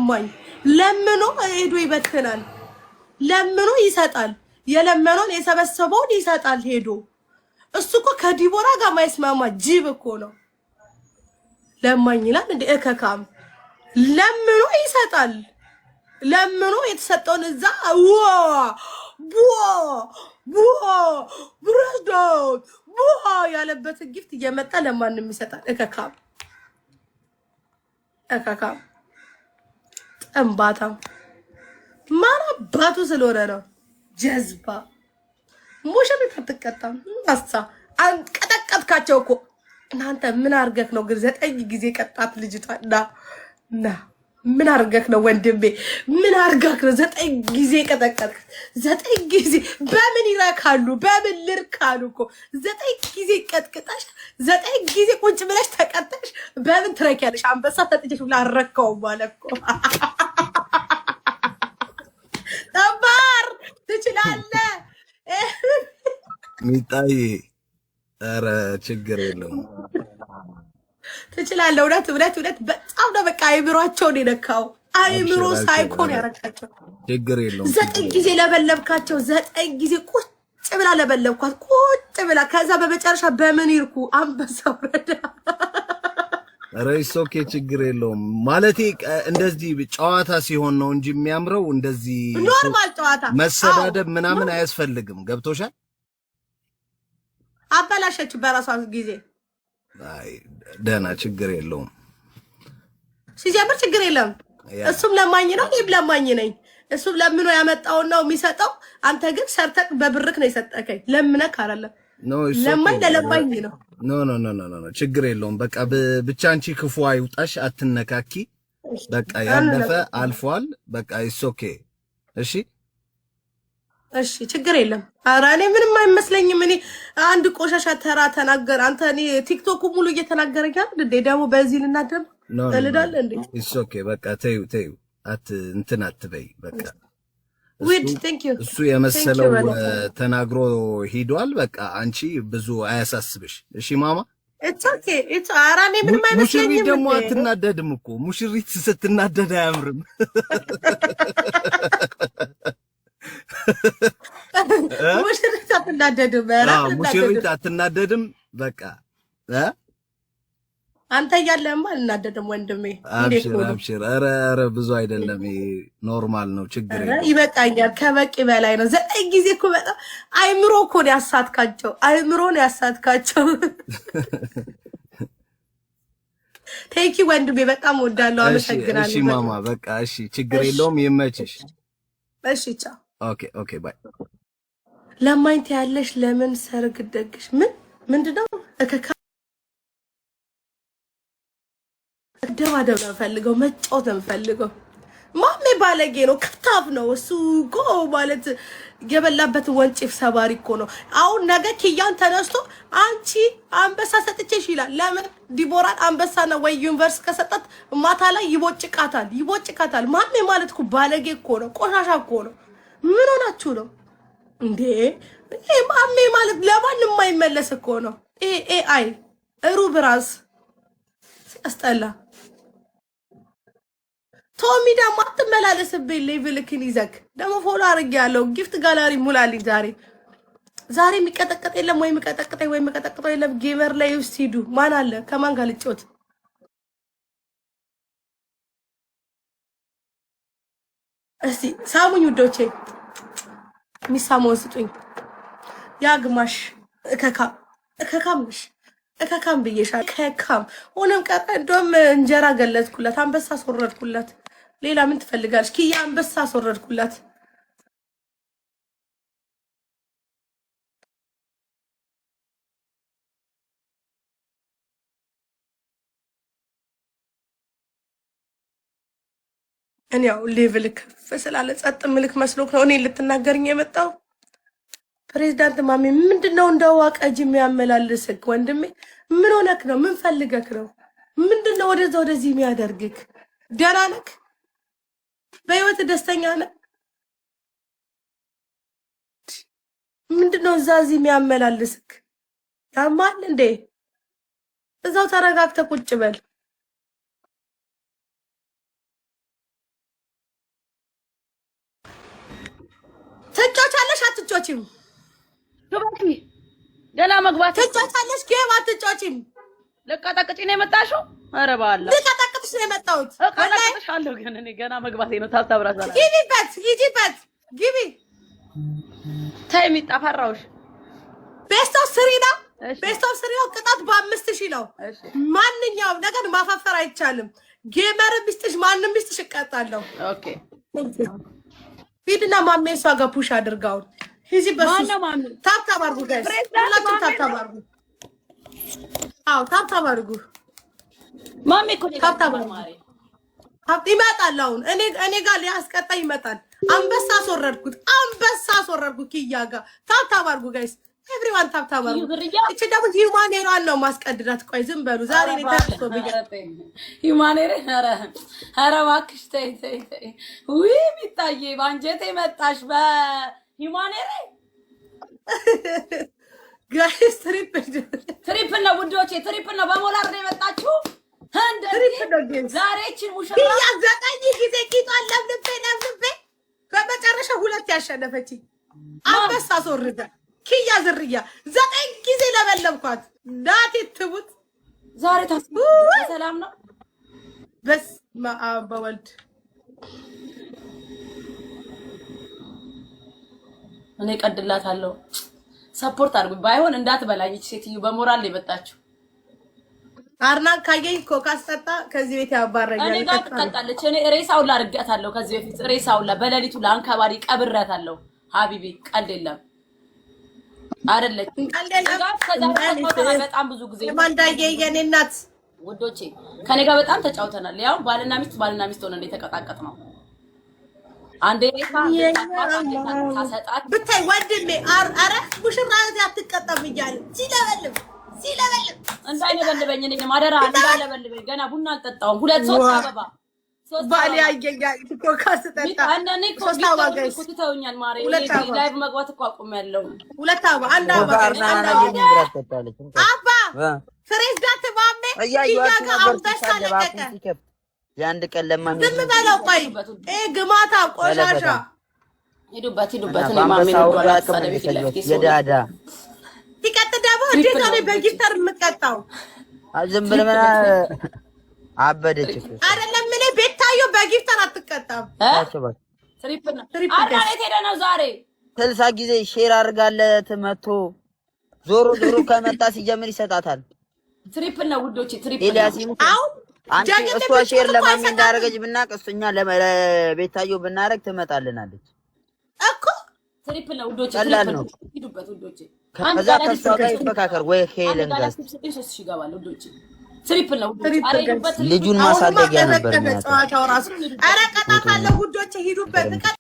ለማኝ ለምኖ ሄዶ ይበትናል። ለምኖ ይሰጣል። የለመነውን የሰበሰበውን ይሰጣል ሄዶ። እሱ እኮ ከዲቦራ ጋር ማይስማማ ጅብ እኮ ነው። ለማኝ ይላል እንደ እከካም ለምኖ ይሰጣል። ለምኖ የተሰጠውን እዛ ብረስዶት ያለበት ጊፍት እየመጣ ለማንም ይሰጣል። እከካም ጠንባታም ማን አባቱ ስለሆነ ነው። ጀዝባ ሙሽሪት አትቀጣም። አሳ አንቀጠቀጥካቸው እኮ እናንተ ምን አርገክ ነው ግን 9 ጊዜ ቀጣት ልጅቷና ና ምን አርገክ ነው ወንድሜ? ምን አርገክ ነው 9 ጊዜ ቀጠቀጥክ? 9 ጊዜ በምን ይራካሉ? በምን ልርካሉ እኮ 9 ጊዜ ቀጥቅጣሽ 9 ጊዜ ቁጭ ብለሽ ተቀጣሽ። በምን ትረኪያለሽ? አንበሳ ተጥጀሽ ብላ አረከው ማለት እኮ ተባር ትችላለህ ሚጣይ። ኧረ ችግር የለውም ትችላለህ። እውነት በጣም ነው በቃ አይምሯቸውን የነካው። አይምሮ ሳይኮን ያረካቸው። ችግር የለውም 9 ጊዜ ለበለብካቸው። 9 ጊዜ ቁጭ ብላ ለበለብኳት ቁጭ ብላ። ከዛ በመጨረሻ በምን ይርኩ አንበሳ ወረዳ። ራይስ ኦኬ ችግር የለውም ማለቴ እንደዚህ ጨዋታ ሲሆን ነው እንጂ የሚያምረው እንደዚህ ኖርማል ጨዋታ መሰዳደብ ምናምን አያስፈልግም። ገብቶሻል? አበላሸች በራሷ ጊዜ። አይ ደህና ችግር የለውም ሲጀምር ችግር የለም። እሱም ለማኝ ነው እኔም ለማኝ ነኝ። እሱም ለምኖ ያመጣውን ነው የሚሰጠው። አንተ ግን ሰርተክ በብርክ ነው የሰጠከኝ። ለምነክ አይደለም ለማኝ ለለማኝ ነው። ኖ ችግር የለውም በቃ ብቻ አንቺ ክፉ አይውጣሽ፣ አትነካኪ። በቃ ያለፈ አልፏል። በቃ ኢትስ ኦኬ። እሺ ችግር የለም። ኧረ እኔ ምንም አይመስለኝም። እኔ አንድ ቆሻሻ ተራ ተናገር አንተ። እኔ ቲክቶክ ሙሉ እየተናገረኝ አይደል እንዴ? ደግሞ በዚህ ልናደም ተልዳለ እንዴ? ኢትስ ኦኬ በቃ ተይው እንትን አትበይ በቃ። ዊድ ቴንክ ዩ እሱ የመሰለው ተናግሮ ሂዷል። በቃ አንቺ ብዙ አያሳስብሽ። እሺ ማማ ኢትስ ኦኬ ኧረ እኔ ምንም አይመስለኝም። ሙሽሪት ደግሞ አትናደድም እኮ። ሙሽሪት ስትናደድ አያምርም። ሙሽሪት አትናደድም። ሙሽሪት አትናደድም። በቃ አንተ እያለህማ አልናደድም ወንድሜ። አብሽር። ኧረ ብዙ አይደለም፣ ኖርማል ነው። ችግር የለም። ይበቃኛል። ከበቂ በላይ ነው። 9 ጊዜ እኮ በጣም አይምሮ እኮ ነው ያሳትካቸው። አይምሮን ያሳትካቸው። ቴንኪ ወንድሜ፣ በጣም ወዳለሁ። አመሰግናለሁ። እሺ ማማ በቃ እሺ፣ ችግር የለውም። ይመችሽ። እሺ ቻው። ኦኬ ባይ። ለማኝ ትያለሽ። ለምን ሰርግ ደግሽ? ምንድነው እከካ ደባደብ ነው ፈልገው፣ መጫወት ነው ፈልገው። ማሜ ባለጌ ነው፣ ክታፍ ነው እሱ እኮ ማለት የበላበት ወንጭፍ ሰባሪ እኮ ነው። አሁን ነገ ኪያን ተነስቶ አንቺ አንበሳ ሰጥቼሽ ይላል። ለምን ዲቦራን አንበሳ ነው ወይ ዩኒቨርሲቲ ከሰጣት ማታ ላይ ይቦጭቃታል። ማሜ ማለት እኮ ባለጌ እኮ ነው፣ ቆሻሻ እኮ ነው። ምን ሆናችሁ ነው እንዴ? ማሜ ማለት ለማንም የማይመለስ እኮ ነው። አይ ሩብ ራስ ሲያስጠላ። ቶሚ ደግሞ አትመላለስብኝ። ሌቭልክን ይዘክ ደግሞ ፎሎ አድርጌያለሁ። ጊፍት ጋላሪ ሙላልኝ። ዛሬ የሚቀጠቀጥ የለም ወይ የሚቀጠቅጠው የለም። ጌመር ላይ ውስጥ ሂዱ። ማን አለ? ከማን ጋር ልጮት? እስቲ ሳሙኝ ውዶቼ፣ የሚሳመውን ስጡኝ። ያ ግማሽ እከካም ብዬሻል። እከካም ሆነም ቀረ። እንደውም እንጀራ ገለጽኩለት፣ አንበሳ አስወረድኩለት። ሌላ ምን ትፈልጋለች? ኪያ አንበሳ አስወረድኩለት። እኔ ያው ሌቭል ከፍ ስላለ ጸጥ ምልክ መስሎክ ነው እኔ ልትናገርኝ የመጣው። ፕሬዝዳንት ማሚ ምንድነው እንደዋቀ እጅ የሚያመላልስክ? ወንድሜ ምን ሆነክ ነው? ምን ፈልገክ ነው? ምንድነው ወደዚህ የሚያደርግክ? ደህና ነክ? በህይወት ደስተኛ ነህ? ምንድነው እዚህ የሚያመላልስክ? ያማል እንዴ? እዛው ተረጋግተህ ቁጭ በል። አትጮቺም። ግባቲ ገና መግባት ትጮቻለሽ። ጌም አትጮቺም። ልቀጠቅጪ ነው የመጣሽው? ኧረ በአላህ ልቀጠቅጥሽ ነው የመጣሁት። እቀጠቅጥሻለሁ ግን እኔ ገና መግባቴ ነው። ታብራዛላ ግቢበት፣ ሂጂበት፣ ግቢ። ተይ ሚጣ ፈራሁሽ። ቤስት ኦፍ ስሪ ነው። ቤስት ኦፍ ስሪ ነው። ቅጣት በ5000 ነው። ማንኛውም ነገር ማፋፈር አይቻልም። ጌመር ቢስጥሽ ማንም ቢስጥሽ እቀጣለሁ። ኦኬ ሂድና ማሜ እሷ ጋር ፑሽ አድርጋው። ሂጂ በሱ ታፕ አድርጉ ጋይስ፣ ሁላችሁም ታፕ አድርጉ። አዎ ታፕ አድርጉ። ማሜ እኮ ታፕ አድርጉ። ይመጣል አሁን እኔ ጋር ሊያስቀጣ ይመጣል። አንበሳ አስወረድኩት ኪያ ጋር። ታፕ አድርጉ ጋይስ፣ ኤቭሪዋን ታፕ አድርጉ። እቺ ደግሞ ሂውማኔሯን ነው ማስቀድዳት። ቆይ ዝም በሉ ዛሬ ነው ተስቶ ቢገጥ ሂውማኔሬ። ኧረ እባክሽ ተይ። ውይ ሚጣዬ ባንጀቴ መጣሽ በሂውማኔሬ ጋይስ። ትሪፕል ነው ውዶቼ፣ ትሪፕል ነው። በሞላር ነው የመጣችሁ። ዛሬ እቺን ሙሽራ ያ 9 ጊዜ ቂጧን ለምልቤ በመጨረሻ 2 ያሸነፈች አንበሳ አስወርዳ ኪያ ዝርያ 9 ጊዜ ለበለብኳት። ዳት ትቡት ዛሬ ሰላም ነው። በስመ አብ ወወልድ። እኔ ቀድላታለሁ። ሰፖርት አድርጉ። ባይሆን እንዳትበላኝ እቺ ሴትዮ በሞራል ነው የመጣችው። አርናን ካየኝ ኮካ አስጠጣ ከዚህ ቤት ያባረኛል። እኔ ጋር ትጠጣለች። እኔ ሬሳውን ላርጋታለሁ። ከዚህ በፊት ሬሳውን በሌሊቱ ለአንከባሪ ቀብሬያታለሁ። ሀቢቢ ቀልድ የለም አይደለች። በጣም ብዙ ጊዜ ማንዳዬ የኔ እናት ውዶቼ ከኔ ጋር በጣም ተጫውተናል። ያው ባልና ሚስት ሆነን የተቀጣቀጥ ነው። አንዴ ሬሳ ታሰጣት ብታይ ወንድሜ። አረ ሙሽራ አትቀጣም እያለ ሲለበልብ እንዳይለበልበኝ እኔ ማደራ እንዳይለበልበኝ። ገና ቡና አልጠጣሁም። 2-3 አበባ ባል ያየኛ ኮካ ስጠጣ ሶስት አበባ ጋይስ ትተውኛል። ማሬ ላይቭ መግባት እኮ አቁሜያለሁ። 2 አበባ አንድ አበባ አባ ፕሬዝዳንት ማሜ ይያጋ አንበሳ ለቀቀ። የአንድ ቀን ለማን ዝም በለው። ቆይ ግማታ ቆሻሻ ሂዱበት። እኔ ማሜ ነው የዳዳ ሲቀጥል ደግሞ እንዴት ነው በጊፍተር የምትቀጣው? ዝም ብለህ አበደች አይደለም። እኔ ቤታዮ በጊፍተር አትቀጣም። ትሪፕል አራሌት ሄደ ነው ዛሬ 60 ጊዜ ሼር አድርጋለት መቶ ዞሮ ከመጣ ሲጀምር ይሰጣታል። ትሪፕል ነው ውዶቼ፣ ትሪፕል ኤልያስ አሁን አንቺ እሷ ሼር ለማሚ እንዳደረገች ብናቅ እሱኛ ለቤታዮ ብናረግ ትመጣልናለች እኮ። ትሪፕል ነው ውዶቼ፣ ቀላል ነው። ሂዱበት ውዶቼ። ከዛ ከሷ ጋር ይፈካከር ወይ ሄለን ጋር 3 ይገባል ውዶቼ። ትሪፕል ነው ልጁን ማሳደጊያ ነበር። ጨዋታው ራሱ። ኧረ ቀጣ ካለው ውዶቼ ሂዱበት።